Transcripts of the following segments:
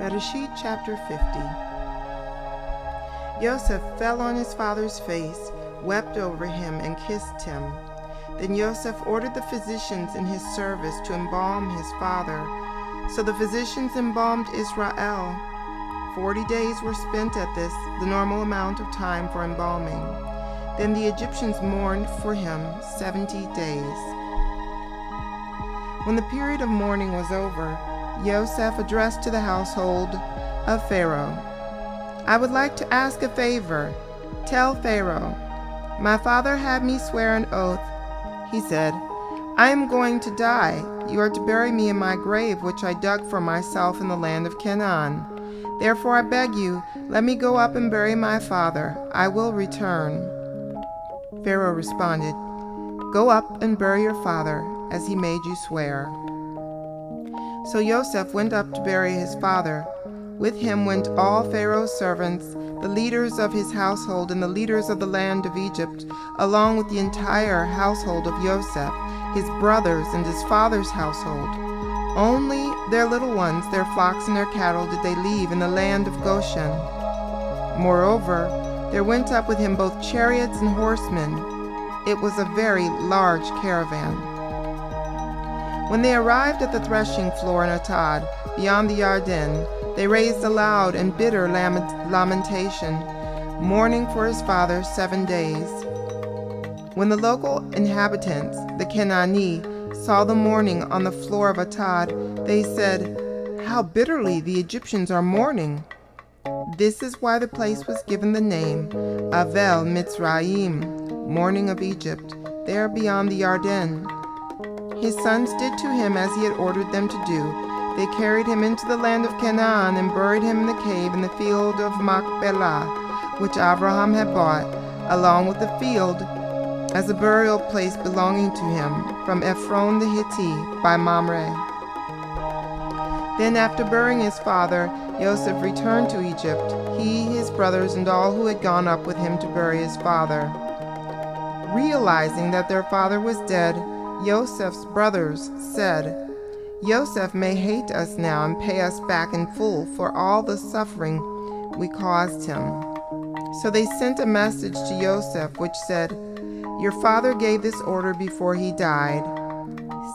Bereshit chapter 50. Yosef fell on his father's face, wept over him, and kissed him. Then Yosef ordered the physicians in his service to embalm his father. So the physicians embalmed Israel. 40 days were spent at this, the normal amount of time for embalming. Then the Egyptians mourned for him 70 days. When the period of mourning was over, Yosef addressed to the household of Pharaoh, "I would like to ask a favor. Tell Pharaoh, my father had me swear an oath. He said, 'I am going to die. You are to bury me in my grave, which I dug for myself in the land of Canaan. Therefore I beg you, let me go up and bury my father. I will return.' Pharaoh responded, 'Go up and bury your father, as he made you swear.' So Yosef went up to bury his father. With him went all Pharaoh's servants, the leaders of his household, and the leaders of the land of Egypt, along with the entire household of Yosef, his brothers, and his father's household. Only their little ones, their flocks and their cattle, did they leave in the land of Goshen. Moreover, there went up with him both chariots and horsemen. It was a very large caravan. When they arrived at the threshing floor in Atad, beyond the Yarden, they raised a loud and bitter lamentation, mourning for his father 7 days. When the local inhabitants, the Canaani, saw the mourning on the floor of Atad, they said, 'How bitterly the Egyptians are mourning!' This is why the place was given the name Avel Mitzrayim, mourning of Egypt, there beyond the Yarden. His sons did to him as he had ordered them to do. They carried him into the land of Canaan and buried him in the cave in the field of Machpelah, which Abraham had bought, along with the field, as a burial place belonging to him, from Ephron the Hittite by Mamre. Then after burying his father, Yosef returned to Egypt, he, his brothers, and all who had gone up with him to bury his father. Realizing that their father was dead, Yosef's brothers said, 'Yosef may hate us now and pay us back in full for all the suffering we caused him.' So they sent a message to Yosef which said, 'Your father gave this order before he died.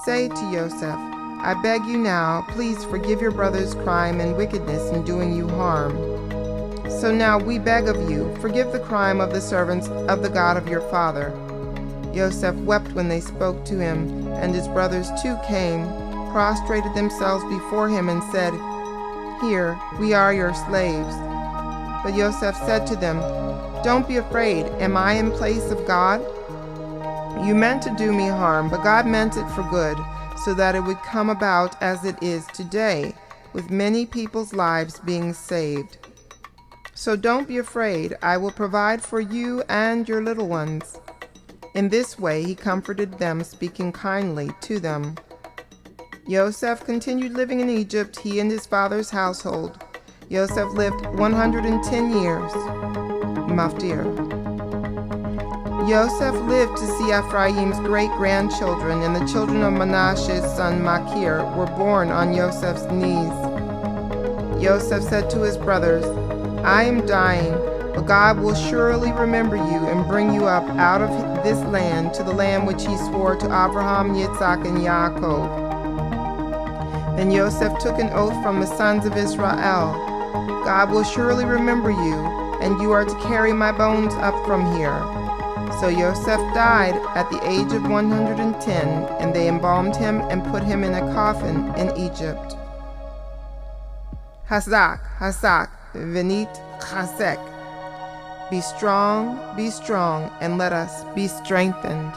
Say to Yosef, I beg you now, please forgive your brother's crime and wickedness in doing you harm. So now we beg of you, forgive the crime of the servants of the God of your father.' Yosef wept when they spoke to him, and his brothers too came, prostrated themselves before him, and said, 'Here, we are your slaves.' But Yosef said to them, 'Don't be afraid. Am I in place of God? You meant to do me harm, but God meant it for good, so that it would come about as it is today, with many people's lives being saved. So don't be afraid. I will provide for you and your little ones.' In this way he comforted them, speaking kindly to them. Yosef continued living in Egypt, he and his father's household. Yosef lived 110 years. Maftir. Yosef lived to see Ephraim's great-grandchildren, and the children of Manasseh's son Machir were born on Yosef's knees. Yosef said to his brothers, 'I am dying, but God will surely remember you and bring you up out of this land to the land which he swore to Abraham, Yitzhak, and Yaakov.' Then Yosef took an oath from the sons of Israel, 'God will surely remember you, and you are to carry my bones up from here.' So Yosef died at the age of 110, and they embalmed him and put him in a coffin in Egypt. Hasak, Hasak, Venit Chasek. Be strong, and let us be strengthened.